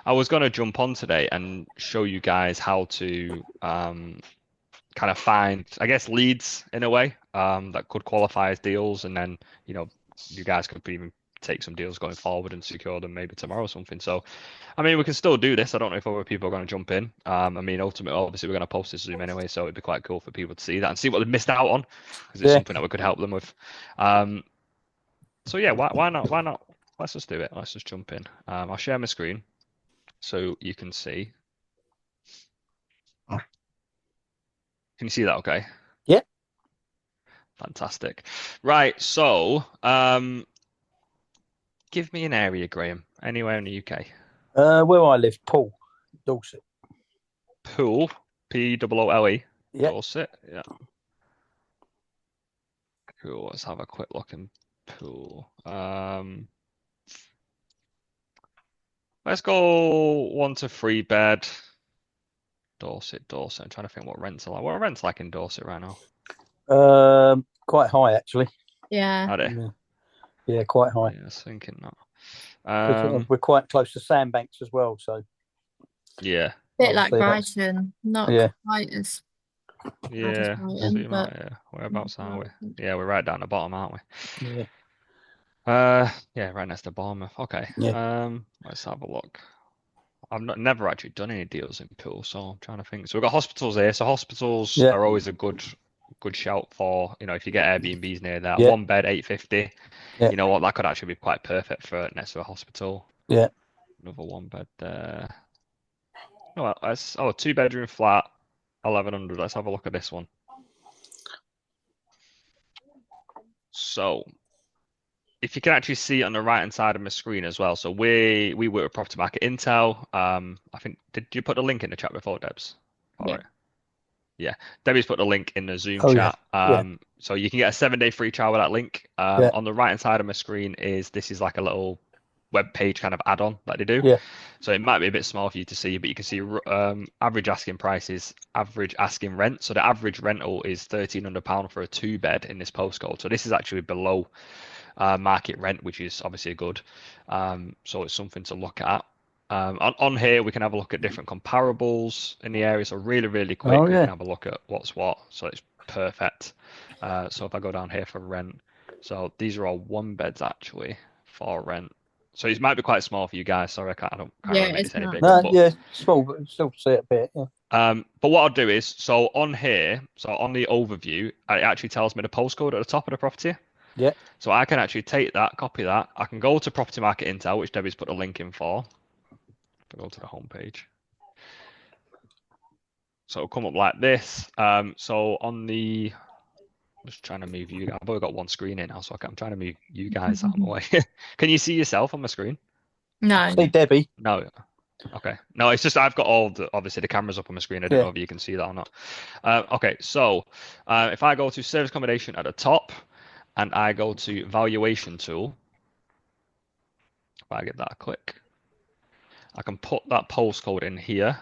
I was going to jump on today and show you guys how to kind of find, I guess, leads in a way that could qualify as deals, and then you guys could even take some deals going forward and secure them maybe tomorrow or something. So, I mean, we can still do this. I don't know if other people are going to jump in. I mean, ultimately, obviously, we're going to post this Zoom anyway, so it'd be quite cool for people to see that and see what they missed out on, because it's Yeah. something that we could help them with. So yeah, why not? Why not? Let's just do it. Let's just jump in. I'll share my screen so you can see. Can you see that okay? Yeah. Fantastic. Right, so give me an area, Graham. Anywhere in the UK. Where I live, Poole, Dorset. Pool, Poole, Yeah. Dorset. Yeah. Cool. Let's have a quick look in Pool. Let's go 1 to 3 bed. Dorset. I'm trying to think what rents are like. What are rents like in Dorset right now? Quite high actually. Yeah. Are they? Yeah, quite high. Yeah, I was thinking that. Because we're quite close to sandbanks as well, so Yeah. Bit like obviously Brighton, not Yeah. quite as bad as Yeah. So Brighton, you but might, yeah. Whereabouts are we? Yeah, we're right down the bottom, aren't we? yeah. Yeah, right next to Bournemouth. Okay. Yeah. Let's have a look. I've never actually done any deals in Pool, so I'm trying to think. So we've got hospitals here. So hospitals Yeah. are always a good shout for, if you get Airbnbs near that. Yeah. 1 bed, 850. Yeah. You know what? That could actually be quite perfect for next to a hospital. Yeah. Another 1 bed there. Oh, 2 bedroom flat, 1100. Let's have a look at this one. So, if you can actually see it on the right hand side of my screen as well. So we work with Property Market Intel. I think did you put the link in the chat before, Debs? All Yeah. right. Yeah, Debbie's put the link in the Zoom Oh, chat. yeah. So you can get a 7-day free trial with that link. Yeah. On the right hand side of my screen this is like a little web page kind of add-on that they do. Yeah. So it might be a bit small for you to see, but you can see average asking prices, average asking rent. So the average rental is £1,300 for a 2 bed in this postcode. So this is actually below market rent, which is obviously good. So it's something to look at. On here, we can have a look at different comparables in the area. So really, really quick, we yeah. can have a look at what's what. So it's perfect. So if I go down here for rent, so these are all 1 beds actually for rent. So it might be quite small for you guys. Sorry, I don't really make this any bigger. No, yeah, small, but still see it a bit. Yeah. But what I'll do is, so on here, so on the overview, it actually tells me the postcode at the top of the property. Yeah. So I can actually take that, copy that. I can go to Property Market Intel, which Debbie's put a link in for. Go to the home page. So it'll come up like this. So on the, I'm just trying to move you. I've only got one screen in now, so I'm trying to move you guys out of the way. Can you see yourself on my screen? No. See Debbie. No. Okay. No, it's just I've got obviously the cameras up on my screen. I don't know if you can see that or not. Okay, so if I go to service accommodation at the top and I go to valuation tool, if I get that a click, I can put that postcode in here.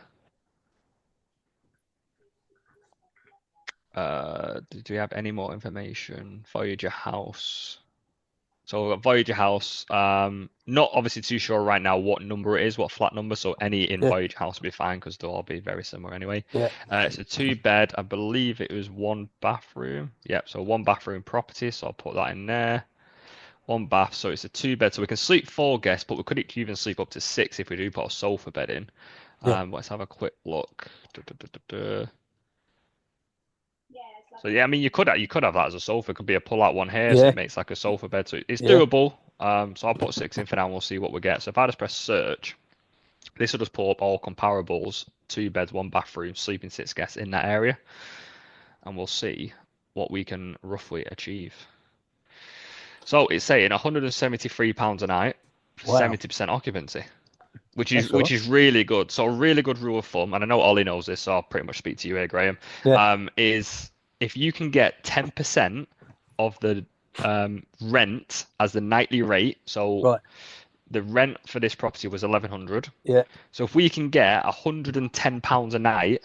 Do we have any more information? Voyager House. So Voyager House, not obviously too sure right now what number it is, what flat number. So any in Voyager House will be fine because they'll all be very similar anyway. Yeah. It's a 2 bed. I believe it was 1 bathroom. Yep. So 1 bathroom property. So I'll put that in there. 1 bath. So it's a 2 bed. So we can sleep 4 guests, but we could even sleep up to 6 if we do put a sofa bed in. Let's have a quick look. So yeah, I mean you could have that as a sofa. It could be a pull-out one here, so it makes like a sofa bed. So it's doable. So I'll put 6 in for now and we'll see what we get. So if I just press search, this will just pull up all comparables, 2 beds, 1 bathroom, sleeping 6 guests in that area. And we'll see what we can roughly achieve. So it's saying £173 a night for 70% occupancy, which is really good. So a really good rule of thumb, and I know Ollie knows this, so I'll pretty much speak to you here, Graham. Is if you can get 10% of the rent as the nightly rate, so the rent for this property was 1100. Yeah. So if we can get £110 a night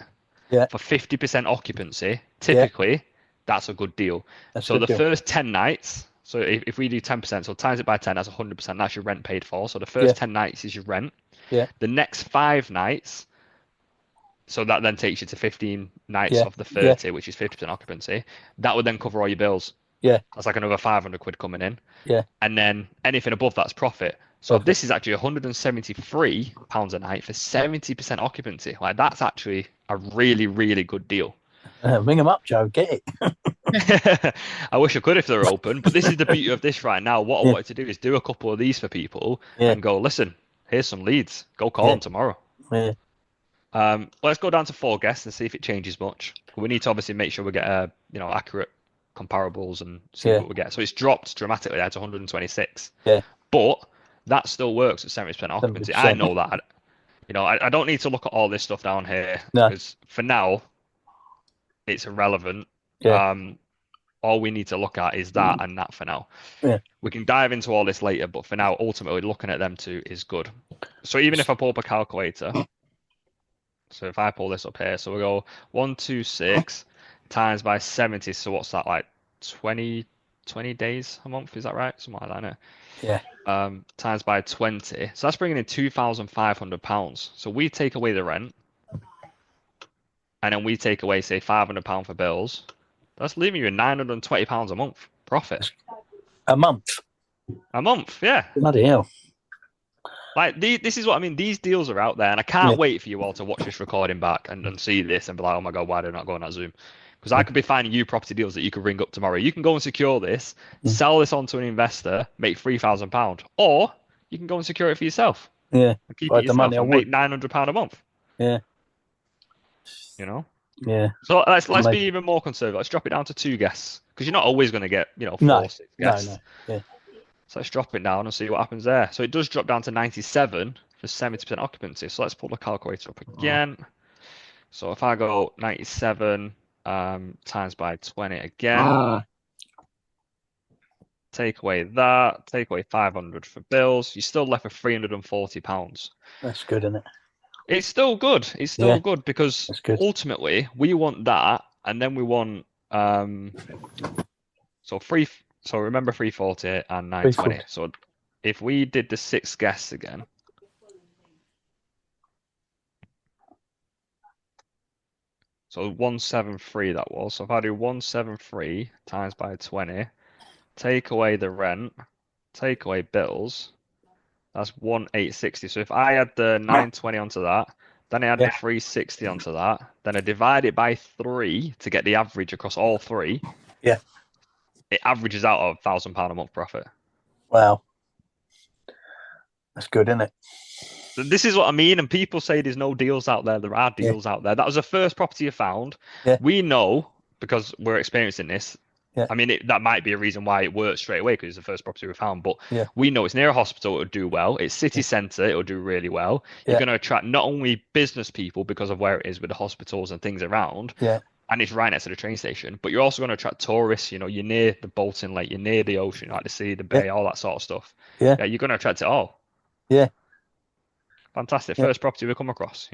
for 50% occupancy, typically that's a good deal. So the first 10 nights, So if we do 10%, so times it by 10, that's 100%. That's your rent paid for. So the first 10 nights is your rent. Yeah. The next 5 nights, so that then takes you to 15 nights Yeah. of the 30, which is 50% occupancy. That would then cover all your bills. Yeah. That's like another 500 quid coming in. Yeah. And then anything above that's profit. So this is actually £173 a night for 70% occupancy. Like that's actually a really, really good deal. Ring them up, Joe. Get it. I wish I could if they're open, but this is the beauty of this right now. What I wanted to do is do a couple of these for people and go, listen, here's some leads. Go call them tomorrow. Yeah. Let's go down to 4 guests and see if it changes much. We need to obviously make sure we get accurate comparables and see what we get. So it's dropped dramatically there to 126. Yeah. But that still works at 70% occupancy. 70%. I know that. I don't need to look at all this stuff down here because for now it's irrelevant. Yeah. All we need to look at is that and that for now. Yeah. We can dive into all this later, but for now, ultimately, looking at them two is good. So even if I pull up a calculator, so if I pull this up here, so we go 126 times by 70. So what's that, like 20 days a month? Is that right? Something like that. Yeah. Times by 20. So that's bringing in £2,500. So we take away the rent, and then we take away, say, £500 for bills. That's leaving you £920 a month profit. A month. A month, yeah. Bloody hell. Like this is what I mean. These deals are out there, and I can't wait for you all to watch this recording back and see this and be like, oh my god, why did I not go on that Zoom? Because I could be finding you property deals that you could ring up tomorrow. You can go and secure this, sell this on to an investor, make £3,000, or you can go and secure it for yourself. Yeah. And keep it yourself and make £900 a month. Yeah. Yeah. So let's be even more conservative. Let's drop it down to 2 guests because you're not always going to get 4 or 6 guests. No. Yeah. So let's drop it down and see what happens there. So it does drop down to 97 for 70% occupancy. So let's pull the calculator up again. So if I go 97 times by 20 again, take away that, take away 500 for bills, you're still left with £340. That's good, isn't it? It's still good. It's still good because ultimately we want that, and then we want So remember 340 and 920. So if we did the 6 guests again, so 173 that was. So if I do 173 times by 20, take away the rent, take away bills, that's 1860. So if I add the 920 onto that, then I add the 360 onto that, then I divide it by 3 to get the average across all 3. Yeah. It averages out of £1,000 a month profit. Wow. That's good, isn't it? So this is what I mean. And people say there's no deals out there. There are deals out there. That was the first property you found. Yeah. We know because we're experiencing this. Yeah. I mean, that might be a reason why it works straight away because it's the first property we found. But we know it's near a hospital. It'll do well. It's city centre. It'll do really well. You're going to attract not only business people because of where it is with the hospitals and things around. Yeah. And it's right next to the train station, but you're also going to attract tourists. You're near the Bolton Lake, you're near the ocean, like the sea, the bay, all that sort of stuff. Yeah. You're going to attract it all. Yeah. Fantastic. First property we come across,